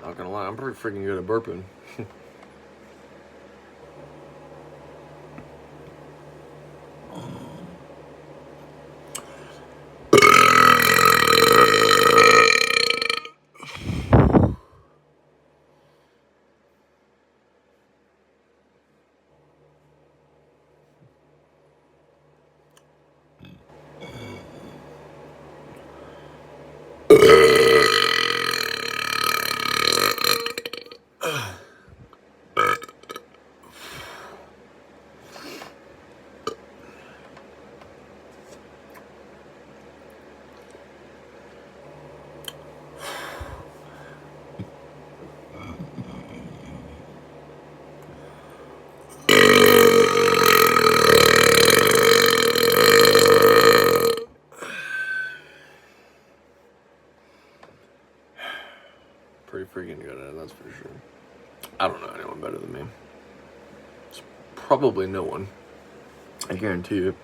Not gonna lie, I'm pretty freaking good at burping. Pretty freaking good at it, that's for sure. I don't know anyone better than me. It's probably no one. I guarantee you.